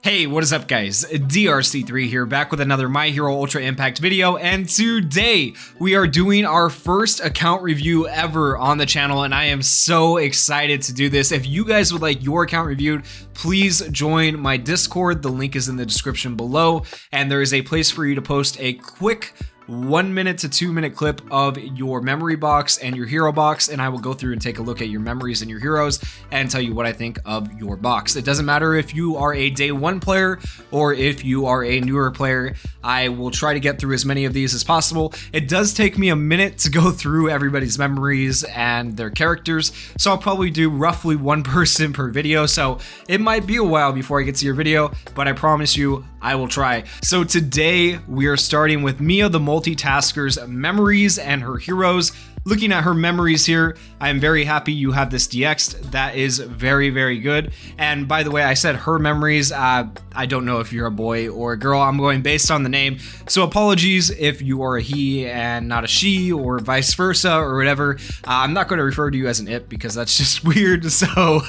Hey, what is up guys? DRC3 here, back with another My Hero Ultra Impact video, and today we are doing our first account review ever on the channel, and I am so excited to do this. If you guys would like your account reviewed, please join my Discord. The link is in the description below, and there is a place for you to post a quick 1 minute to 2 minute clip of your memory box and your hero box, and I will go through and take a look at your memories and your heroes and tell you what I think of your box. It doesn't matter if you are a day one player or if you are a newer player. I will try to get through as many of these as possible. It does take me a minute to go through everybody's memories and their characters, so I'll probably do roughly one person per video, so it might be a while before I get to your video, but I promise you I will try. So today we are starting with Mia the Multitasker's memories and her heroes. Looking at her memories here, I am very happy you have this DX'd. That is very, very good. And by the way, I said her memories. I don't know if you're a boy or a girl. I'm going based on the name. So apologies if you are a he and not a she, or vice versa, or whatever. I'm not going to refer to you as an it because that's just weird. So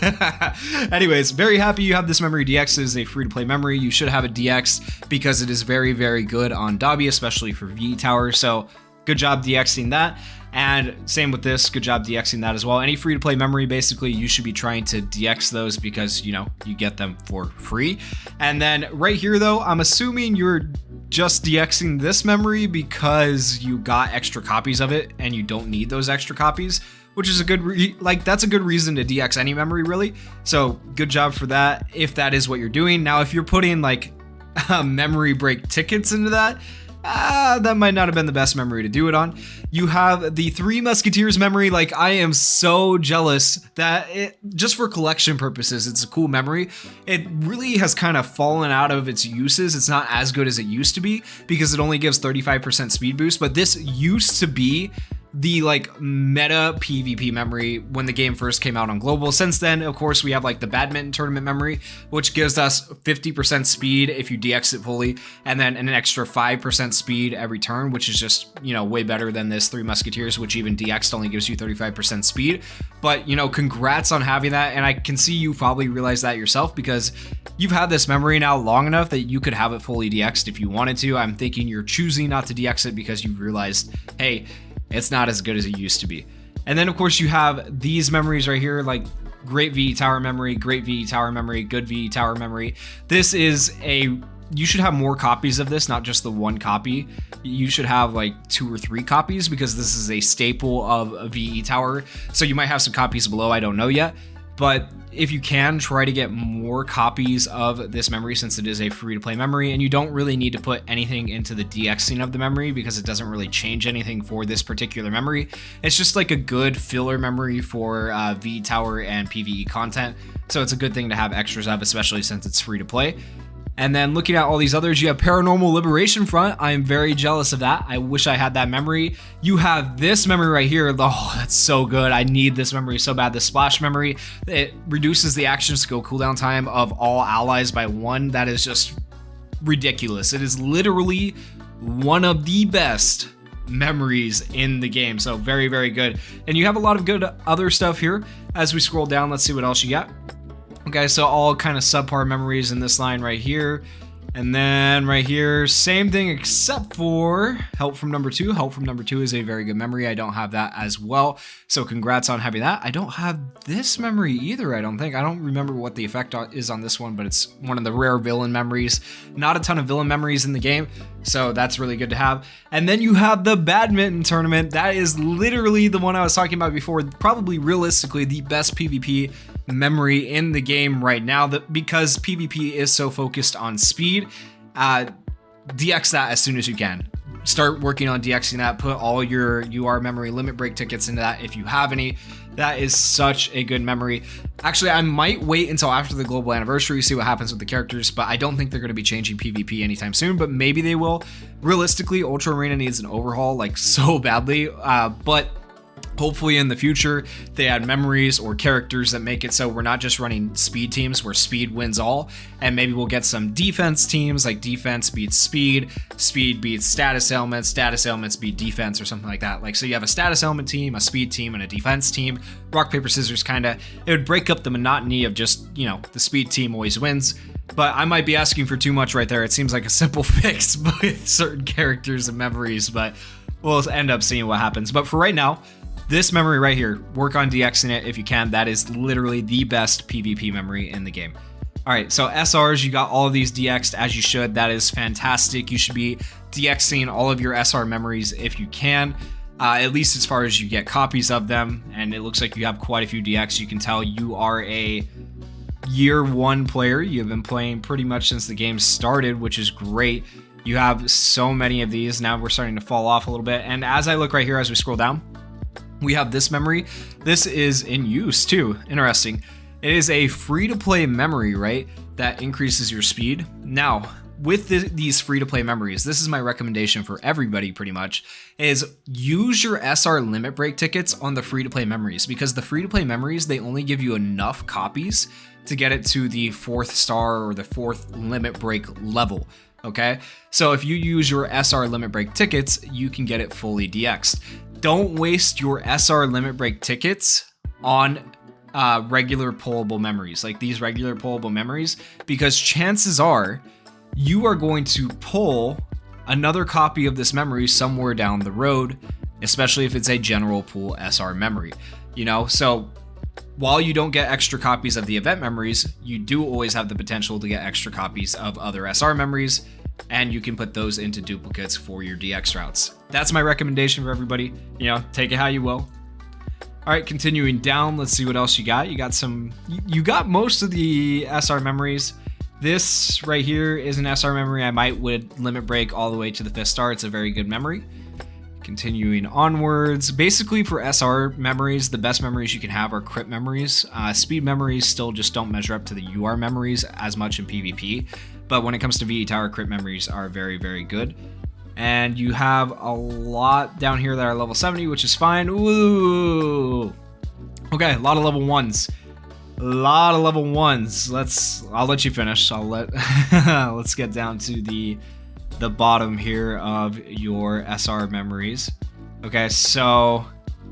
anyways, very happy you have this memory. DX is a free-to-play memory. You should have a DX because it is very, very good on Dabi, especially for VE Tower. So good job DXing that. And same with this, good job DXing that as well. Any free-to-play memory, basically, you should be trying to DX those because, you know, you get them for free. And then right here, though, I'm assuming you're just DXing this memory because you got extra copies of it and you don't need those extra copies, which is a good, that's a good reason to DX any memory, really. So good job for that, if that is what you're doing. Now, if you're putting like memory break tickets into that, that might not have been the best memory to do it on. You have the Three Musketeers memory. Like, I am so jealous that it, just for collection purposes, it's a cool memory. It really has kind of fallen out of its uses. It's not as good as it used to be because it only gives 35% speed boost, but this used to be the like meta PvP memory when the game first came out on global. Since then, of course, we have like the badminton tournament memory, which gives us 50% speed if you DX it fully, and then an extra 5% speed every turn, which is just, you know, way better than this Three Musketeers, which even DX'd only gives you 35% speed. But, you know, congrats on having that, and I can see you probably realize that yourself because you've had this memory now long enough that you could have it fully DX'd if you wanted to. I'm thinking you're choosing not to DX it because you've realized, hey, it's not as good as it used to be. And then of course you have these memories right here, like great VE Tower memory, great VE Tower memory, good VE Tower memory. This is you should have more copies of this, not just the one copy. You should have like 2 or 3 copies because this is a staple of a VE Tower. So you might have some copies below, I don't know yet. But if you can, try to get more copies of this memory since it is a free-to-play memory, and you don't really need to put anything into the DXing of the memory because it doesn't really change anything for this particular memory. It's just like a good filler memory for VE Tower and PvE content, so it's a good thing to have extras of, especially since it's free-to-play. And then looking at all these others, you have Paranormal Liberation Front. I am very jealous of that. I wish I had that memory. You have this memory right here. Oh, that's so good. I need this memory so bad. The Splash memory. It reduces the action skill cooldown time of all allies by 1. That is just ridiculous. It is literally one of the best memories in the game. So very, very good. And you have a lot of good other stuff here. As we scroll down, let's see what else you got. Okay, so all kind of subpar memories in this line right here. And then right here, same thing except for Help from Number 2. Help from Number 2 is a very good memory. I don't have that as well. So congrats on having that. I don't have this memory either, I don't think. I don't remember what the effect is on this one, but it's one of the rare villain memories. Not a ton of villain memories in the game, so that's really good to have. And then you have the badminton tournament. That is literally the one I was talking about before. Probably realistically the best PvP memory in the game right now, because PvP is so focused on speed. DX that as soon as you can. Start working on DXing that. Put all your UR memory limit break tickets into that if you have any. That is such a good memory. Actually, I might wait until after the global anniversary, see what happens with the characters, but I don't think they're going to be changing PvP anytime soon, but maybe they will. Realistically, Ultra Arena needs an overhaul like so badly, but Hopefully in the future, they add memories or characters that make it so we're not just running speed teams where speed wins all, and maybe we'll get some defense teams like defense beats speed, speed beats status ailments beat defense or something like that. Like, so you have a status ailment team, a speed team, and a defense team. Rock, paper, scissors kinda. It would break up the monotony of just, you know, the speed team always wins. But I might be asking for too much right there. It seems like a simple fix with certain characters and memories, but we'll end up seeing what happens. But for right now, this memory right here, work on DXing it if you can. That is literally the best PvP memory in the game. All right, so SRs, you got all of these DX'd as you should. That is fantastic. You should be DXing all of your SR memories if you can, at least as far as you get copies of them. And it looks like you have quite a few DX. You can tell you are a year one player. You've been playing pretty much since the game started, which is great. You have so many of these. Now we're starting to fall off a little bit. And as I look right here, as we scroll down, we have this memory. This is in use too. Interesting. It is a free-to-play memory, right? That increases your speed. Now, with these free-to-play memories, this is my recommendation for everybody pretty much, is use your SR limit break tickets on the free-to-play memories, because the free-to-play memories, they only give you enough copies to get it to the 4th star or the 4th limit break level. Okay, so if you use your SR limit break tickets, you can get it fully DX'd. Don't waste your SR limit break tickets on regular pullable memories, like these regular pullable memories, because chances are you are going to pull another copy of this memory somewhere down the road, especially if it's a general pool SR memory, you know? So while you don't get extra copies of the event memories, you do always have the potential to get extra copies of other SR memories, and you can put those into duplicates for your DX routes. That's my recommendation for everybody. You know, take it how you will. All right, continuing down, let's see what else you got. You got most of the SR memories. This right here is an SR memory. I would limit break all the way to the 5th star. It's a very good memory. Continuing onwards, basically for SR memories, the best memories you can have are crit memories. Speed memories still just don't measure up to the UR memories as much in PvP, but when it comes to VE Tower, crit memories are very, very good. And you have a lot down here that are level 70, which is fine. Ooh. Okay, a lot of level 1s. A lot of level 1s. I'll let you finish. Let's get down to the bottom here of your SR memories. Okay, so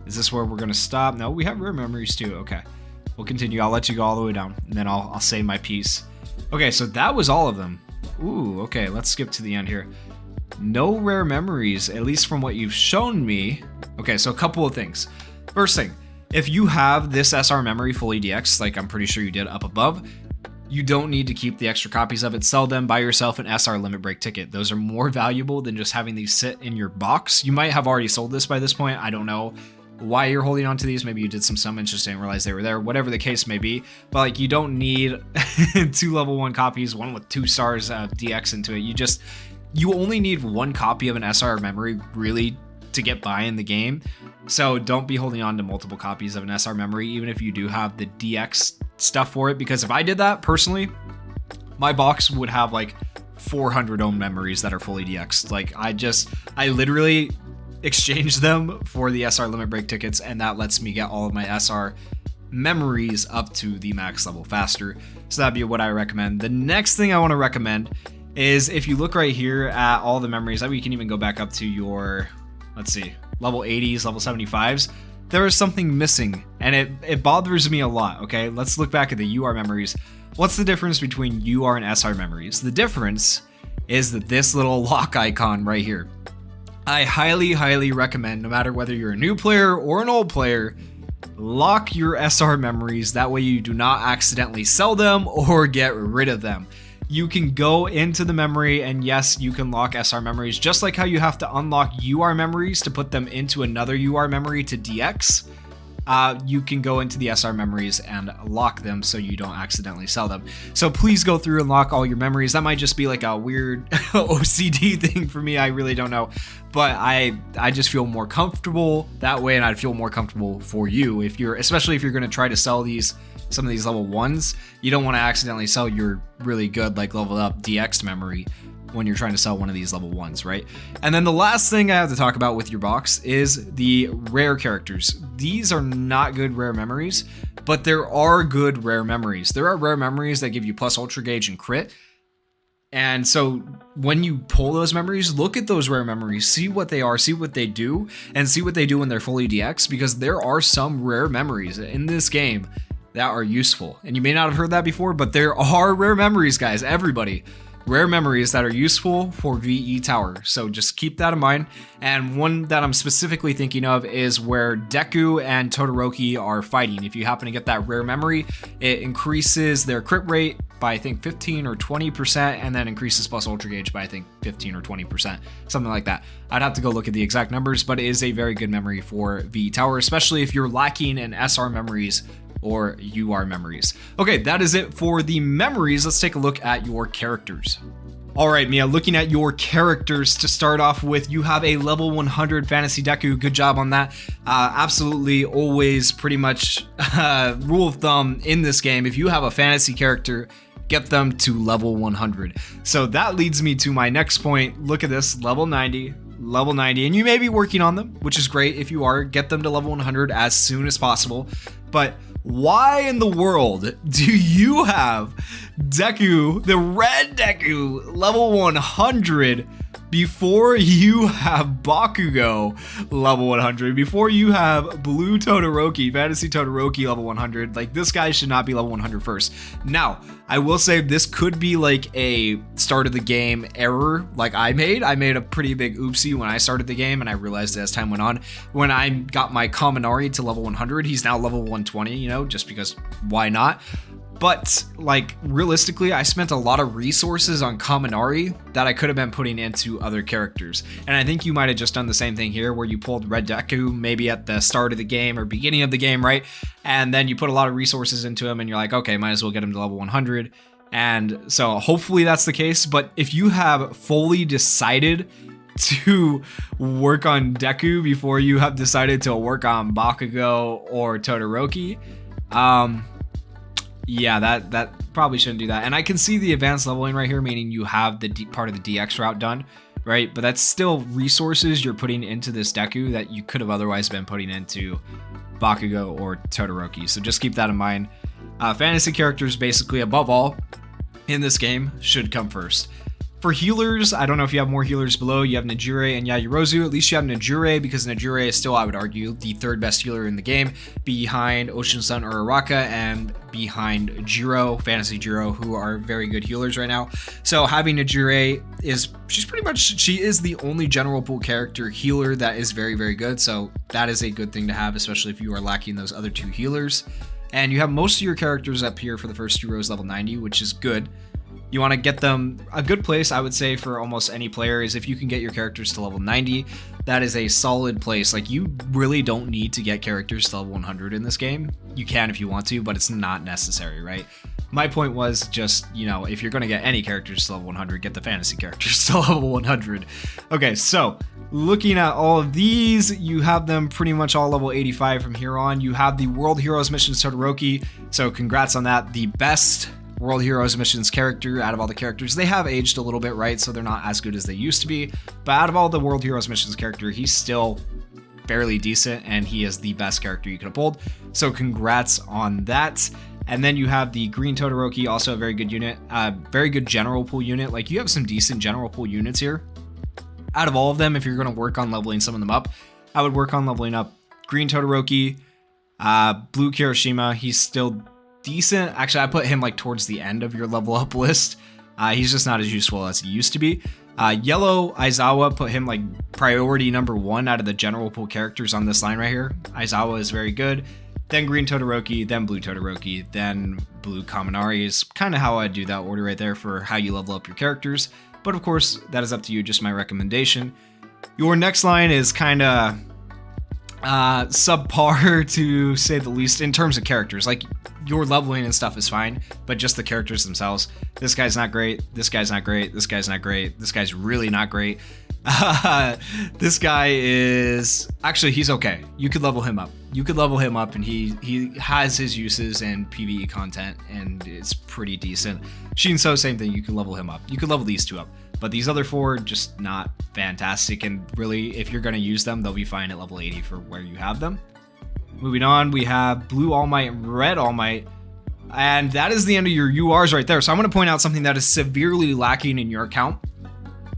is this where we're gonna stop? No, we have rare memories too. Okay, we'll continue. I'll let you go all the way down, and then I'll say my piece. Okay, so that was all of them. Ooh, okay, let's skip to the end here. No rare memories, at least from what you've shown me. Okay, so a couple of things. First thing, if you have this SR memory fully DX, like I'm pretty sure you did up above, you don't need to keep the extra copies of it. Sell them, buy yourself an SR limit break ticket. Those are more valuable than just having these sit in your box. You might have already sold this by this point. I don't know why you're holding on to these. Maybe you did some summons, just didn't realize they were there, whatever the case may be. But like, you don't need 2 level 1 copies, one with 2 stars of DX into it. You only need 1 copy of an SR memory really to get by in the game. So don't be holding on to multiple copies of an SR memory, even if you do have the DX stuff for it. Because if I did that personally, my box would have like 400 own memories that are fully DX'd. Like I literally exchange them for the SR limit break tickets, and that lets me get all of my SR memories up to the max level faster. So that'd be what I recommend. The next thing I want to recommend is, if you look right here at all the memories, that we can even go back up to your, let's see, level 80s, level 75s, there is something missing, and it bothers me a lot. Okay, let's look back at the UR memories. What's the difference between UR and SR memories? The difference is that this little lock icon right here. I highly recommend, no matter whether you're a new player or an old player, lock your SR memories. That way you do not accidentally sell them or get rid of them. You can go into the memory, and yes, you can lock SR memories, just like how you have to unlock UR memories to put them into another UR memory to DX. You can go into the SR memories and lock them so you don't accidentally sell them. So please go through and lock all your memories. That might just be like a weird OCD thing for me. I really don't know. But I just feel more comfortable that way, and I'd feel more comfortable for you, especially if you're going to try to sell some of these level 1s. You don't want to accidentally sell your really good, like, leveled up DX memory when you're trying to sell one of these level 1s, right? And then the last thing I have to talk about with your box is the rare characters. These are not good rare memories, but there are good rare memories. There are rare memories that give you plus Ultra Gauge and crit. And so when you pull those memories, look at those rare memories, see what they are, see what they do, and see what they do when they're fully DX, because there are some rare memories in this game that are useful. And you may not have heard that before, but there are rare memories, guys, everybody. Rare memories that are useful for VE Tower. So just keep that in mind. And one that I'm specifically thinking of is where Deku and Todoroki are fighting. If you happen to get that rare memory, it increases their crit rate by I think 15 or 20%, and then increases plus Ultra Gauge by I think 15 or 20%, something like that. I'd have to go look at the exact numbers, but it is a very good memory for VE Tower, especially if you're lacking in SR memories or UR memories. Okay, that is it for the memories. Let's take a look at your characters. All right, Mia, looking at your characters to start off with, you have a level 100 Fantasy Deku. Good job on that. Absolutely always pretty much rule of thumb in this game. If you have a fantasy character, get them to level 100. So that leads me to my next point. Look at this, level 90. Level 90, and you may be working on them, which is great. If you are, get them to level 100 as soon as possible. But why in the world do you have Deku, the red Deku, level 100 before you have Bakugo level 100, before you have Blue Todoroki, Fantasy Todoroki level 100? Like, this guy should not be level 100 first. Now, I will say this could be like a start of the game error like I made. I made a pretty big oopsie when I started the game, and I realized as time went on, when I got my Kaminari to level 100, he's now level 120, you know, just because why not? But like realistically, I spent a lot of resources on Kaminari that I could have been putting into other characters. And I think you might have just done the same thing here, where you pulled Red Deku maybe at the start of the game or beginning of the game, right? And then you put a lot of resources into him and you're like, okay, might as well get him to level 100. And so hopefully that's the case. But if you have fully decided to work on Deku before you have decided to work on Bakugo or Todoroki, yeah, that probably shouldn't do that. And I can see the advanced leveling right here, meaning you have the part of the DX route done, right? But that's still resources you're putting into this Deku that you could have otherwise been putting into Bakugo or Todoroki. So just keep that in mind. Fantasy characters, basically above all in this game, should come first. For healers, I don't know if you have more healers below. You have Nejire and Yaoyorozu. At least you have Nejire, because Nejire is still, I would argue, the third best healer in the game, behind Ocean Sun Uraraka and behind Jiro, Fantasy Jiro, who are very good healers right now. So having Nejire she is the only general pool character healer that is very, very good. So that is a good thing to have, especially if you are lacking those other two healers. And you have most of your characters up here for the first two rows level 90, which is good. You want to get them a good place, I would say, for almost any player is if you can get your characters to level 90. That is a solid place. Like, you really don't need to get characters to level 100 in this game. You can if you want to, but it's not necessary, right? My point was just, you know, if you're going to get any characters to level 100, get the fantasy characters to level 100. Okay, so looking at all of these, you have them pretty much all level 85 from here on. You have the World Heroes Missions Todoroki, so congrats on that. The best World Heroes Missions character out of all the characters. They have aged a little bit, right? So they're not as good as they used to be. But out of all the World Heroes Missions character, he's still fairly decent, and he is the best character you could have pulled. So congrats on that. And then you have the Green Todoroki, also a very good unit, very good general pool unit. Like, you have some decent general pool units here. Out of all of them, if you're going to work on leveling some of them up, I would work on leveling up Green Todoroki, Blue Kirishima. He's still decent. Actually, I put him like towards the end of your level up list. He's just not as useful as he used to be. Yellow Aizawa, put him like priority number 1 out of the general pool characters on this line right here. Aizawa is very good. Then Green Todoroki, then Blue Todoroki, then Blue Kaminari is kind of how I do that order right there for how you level up your characters. But of course, that is up to you, just my recommendation. Your next line is kind of subpar, to say the least, in terms of characters. Like, your leveling and stuff is fine, but just the characters themselves. This guy's not great. This guy's not great. This guy's not great. This guy's really not great. This guy is actually, he's okay. You could level him up. You could level him up, and he has his uses in PvE content, and it's pretty decent. Shinso, same thing. You can level him up. You could level these two up. But these other 4, just not fantastic. And really, if you're going to use them, they'll be fine at level 80 for where you have them. Moving on, we have Blue All Might and Red All Might. And that is the end of your URs right there. So I'm going to point out something that is severely lacking in your account.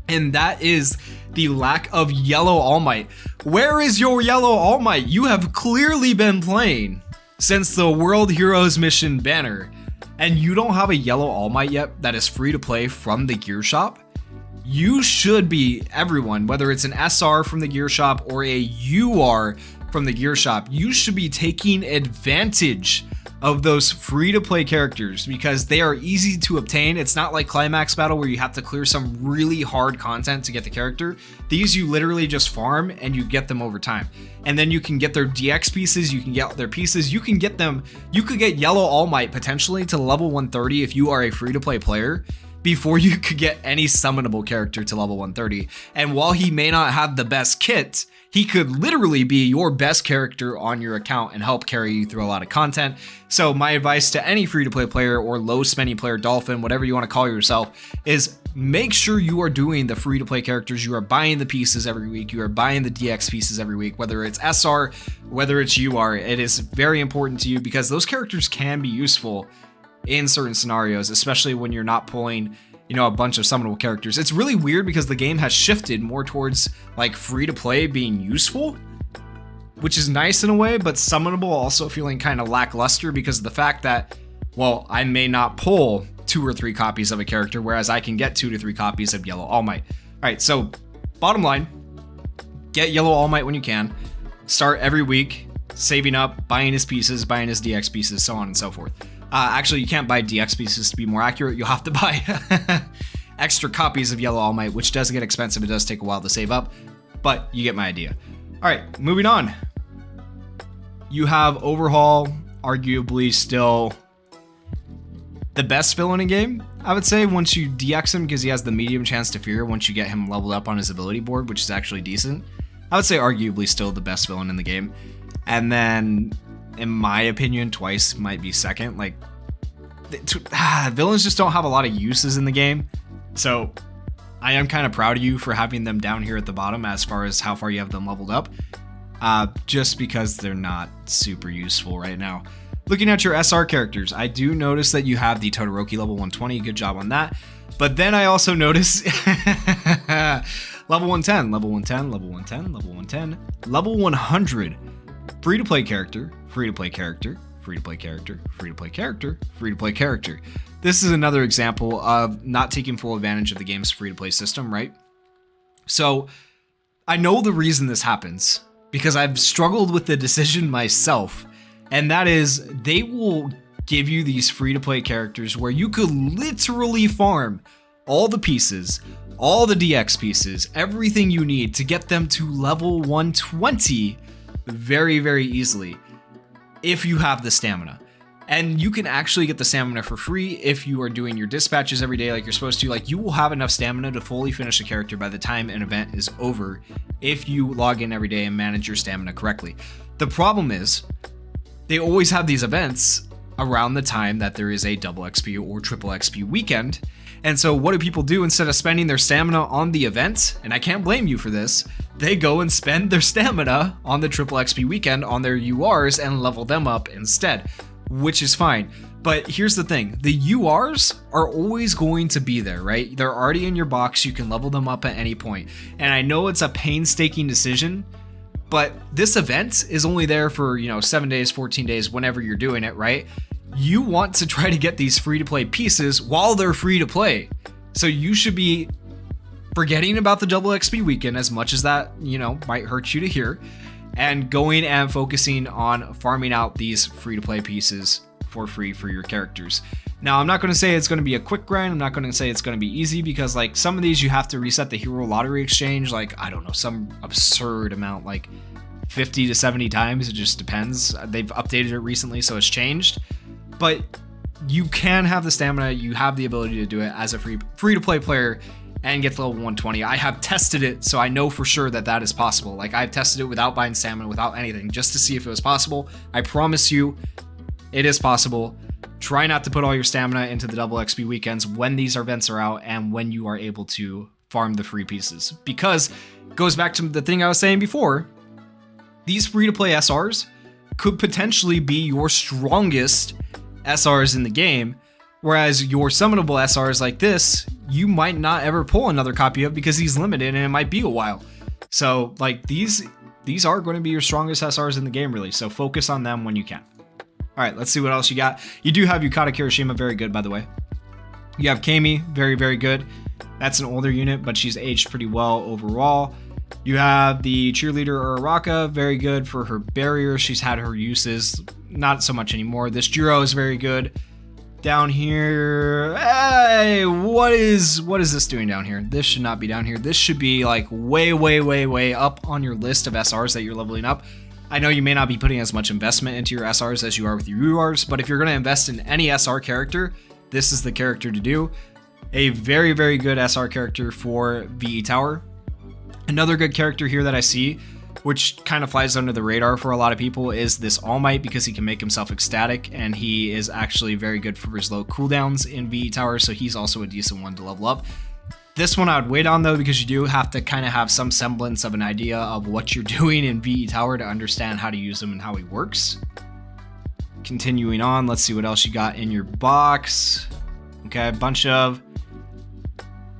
And that is the lack of Yellow All Might. Where is your Yellow All Might? You have clearly been playing since the World Heroes Mission banner, and you don't have a Yellow All Might yet that is free to play from the gear shop. You should be, everyone, whether it's an SR from the gear shop or a UR from the gear shop, you should be taking advantage of those free-to-play characters because they are easy to obtain. It's not like Climax Battle where you have to clear some really hard content to get the character. These you literally just farm and you get them over time. And then you can get their DX pieces, you can get their pieces, you can get them, you could get Yellow All Might potentially to level 130 if you are a free-to-play player before you could get any summonable character to level 130. And while he may not have the best kit, he could literally be your best character on your account and help carry you through a lot of content. So my advice to any free-to-play player or low-spending player, Dolphin, whatever you want to call yourself, is make sure you are doing the free-to-play characters. You are buying the pieces every week. You are buying the DX pieces every week, whether it's SR, whether it's UR. It is very important to you because those characters can be useful in certain scenarios, especially when you're not pulling, you know, a bunch of summonable characters. It's really weird because the game has shifted more towards like free to play being useful, which is nice in a way, but summonable also feeling kind of lackluster because of the fact that, well, I may not pull 2 or 3 copies of a character, whereas I can get 2 to 3 copies of Yellow All Might. All right, so bottom line, get Yellow All Might when you can. Start every week, saving up, buying his pieces, buying his DX pieces, so on and so forth. Actually, you can't buy DX pieces to be more accurate. You'll have to buy extra copies of Yellow All Might, which does get expensive. It does take a while to save up, but you get my idea. All right, moving on. You have Overhaul, arguably still the best villain in game, I would say, once you DX him because he has the medium chance to fear once you get him leveled up on his ability board, which is actually decent. I would say arguably still the best villain in the game. And then, in my opinion, Twice might be second. Like, villains just don't have a lot of uses in the game. So I am kind of proud of you for having them down here at the bottom as far as how far you have them leveled up. Just because they're not super useful right now. Looking at your SR characters, I do notice that you have the Todoroki level 120. Good job on that. But then I also notice level 110, level 110, level 110, level 110, level 100. Free-to-play character, free-to-play character, free-to-play character, free-to-play character, free-to-play character. This is another example of not taking full advantage of the game's free-to-play system, right? So I know the reason this happens because I've struggled with the decision myself, and that is they will give you these free-to-play characters where you could literally farm all the pieces, all the DX pieces, everything you need to get them to level 120 very, very easily if you have the stamina. And you can actually get the stamina for free if you are doing your dispatches every day like you're supposed to. Like, you will have enough stamina to fully finish a character by the time an event is over if you log in every day and manage your stamina correctly. The problem is they always have these events around the time that there is a double XP or triple XP weekend. And so what do people do instead of spending their stamina on the event? And I can't blame you for this. They go and spend their stamina on the triple XP weekend on their URs and level them up instead, which is fine. But here's the thing, the URs are always going to be there, right? They're already in your box. You can level them up at any point. And I know it's a painstaking decision, but this event is only there for, 7 days, 14 days, whenever you're doing it, right? You want to try to get these free-to-play pieces while they're free to play. So you should be forgetting about the double XP weekend as much as that, might hurt you to hear, and going and focusing on farming out these free-to-play pieces for free for your characters. Now, I'm not going to say it's going to be a quick grind. I'm not going to say it's going to be easy because, like, some of these you have to reset the hero lottery exchange, like, I don't know, some absurd amount, like 50 to 70 times. It just depends. They've updated it recently, so it's changed. But you can have the stamina, you have the ability to do it as a free-to-play player and get to level 120. I have tested it, so I know for sure that that is possible. Like, I've tested it without buying stamina, without anything, just to see if it was possible. I promise you, it is possible. Try not to put all your stamina into the double XP weekends when these events are out and when you are able to farm the free pieces. Because it goes back to the thing I was saying before, these free-to-play SRs could potentially be your strongest SRs in the game, whereas your summonable SRs like this, you might not ever pull another copy of because he's limited and it might be a while. So like these are going to be your strongest SRs in the game really, so focus on them when you can. All right, let's see what else you got. You do have Yukata Kirishima, very good by the way. You have Kami, very, very good. That's an older unit, but she's aged pretty well overall. You have the cheerleader Uraraka, very good for her barrier. She's had her uses, not so much anymore. This Jiro is very good. Down here, hey, what is this doing down here? This should not be down here. This should be like way up on your list of SRs that you're leveling up. I know you may not be putting as much investment into your SRs as you are with your URs, but if you're going to invest in any SR character, this is the character to do. A very, very good SR character for VE Tower. Another good character here that I see, which kind of flies under the radar for a lot of people, is this All Might, because he can make himself ecstatic, and he is actually very good for his low cooldowns in VE Tower, so he's also a decent one to level up. This one I would wait on though, because you do have to kind of have some semblance of an idea of what you're doing in VE Tower to understand how to use him and how he works. Continuing on, let's see what else you got in your box. Okay, a bunch of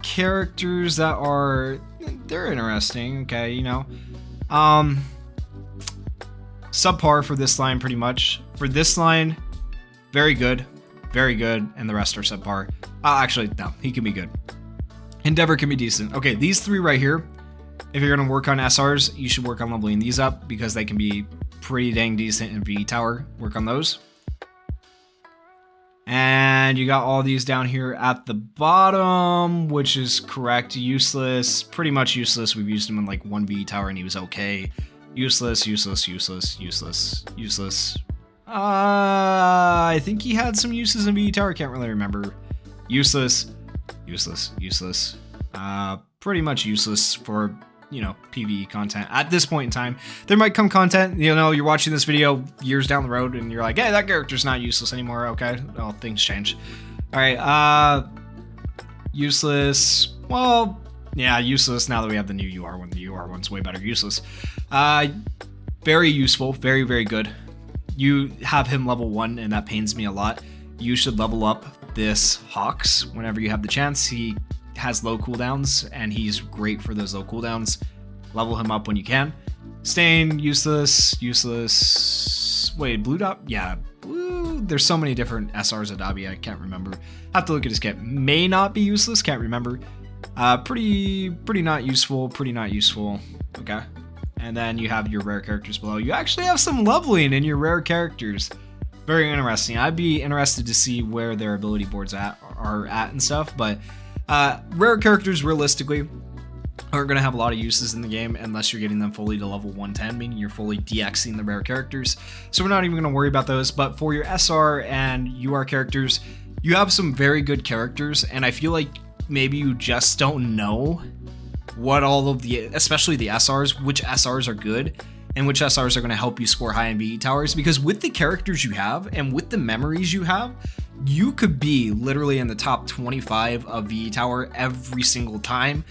characters that are, they're interesting, okay, you know. Subpar for this line pretty much. For this line, very good, and the rest are subpar. Actually, no, he can be good. Endeavor can be decent. Okay, these three right here, if you're gonna work on SRs, you should work on leveling these up because they can be pretty dang decent in VE Tower. Work on those. And you got all these down here at the bottom, which is correct. Useless, pretty much useless. We've used him in like one VE Tower and he was okay. Useless. I think he had some uses in VE Tower, can't really remember. Useless. Pretty much useless for, you know, PvE content at this point in time. There might come content, you know, you're watching this video years down the road and you're like, hey, that character's not useless anymore. Okay, well, things change. All right, useless. Well, yeah, useless now that we have the new UR one. The UR one's way better. Useless. Very useful, very good. You have him level 1 and that pains me a lot. You should level up this Hawks whenever you have the chance. He has low cooldowns and he's great for those low cooldowns. Level him up when you can. Stain, useless. Wait, Blue Dot? Yeah, Blue. There's so many different SRs at Dabi, I can't remember. Have to look at his kit. May not be useless, can't remember. Pretty not useful, Okay. And then you have your rare characters below. You actually have some leveling in your rare characters. Very interesting. I'd be interested to see where their ability boards are at and stuff, but rare characters realistically aren't going to have a lot of uses in the game unless you're getting them fully to level 110, meaning you're fully DXing the rare characters. So we're not even going to worry about those, but for your SR and UR characters, you have some very good characters, and I feel like maybe you just don't know what all of the, especially the SRs, which SRs are good and which SRs are going to help you score high in VE Towers, because with the characters you have and with the memories you have, you could be literally in the top 25 of VE Tower every single time,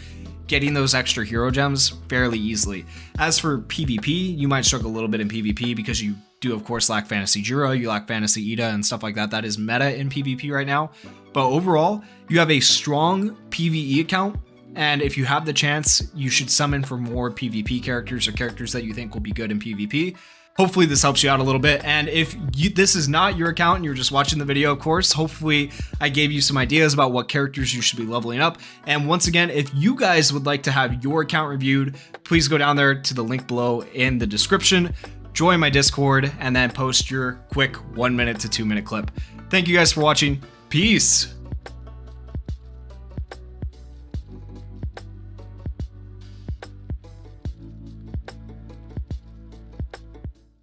getting those extra hero gems fairly easily. As for PvP, you might struggle a little bit in PvP because you do of course lack Fantasy Jiro, you lack Fantasy Ida and stuff like that. That is meta in PvP right now. But overall, you have a strong PvE account, and if you have the chance, you should summon for more PvP characters or characters that you think will be good in PvP. Hopefully this helps you out a little bit, and if this is not your account and you're just watching the video, of course, hopefully I gave you some ideas about what characters you should be leveling up. And once again, if you guys would like to have your account reviewed, please go down there to the link below in the description, join my Discord, and then post your quick 1 minute to 2 minute clip. Thank you guys for watching. Peace.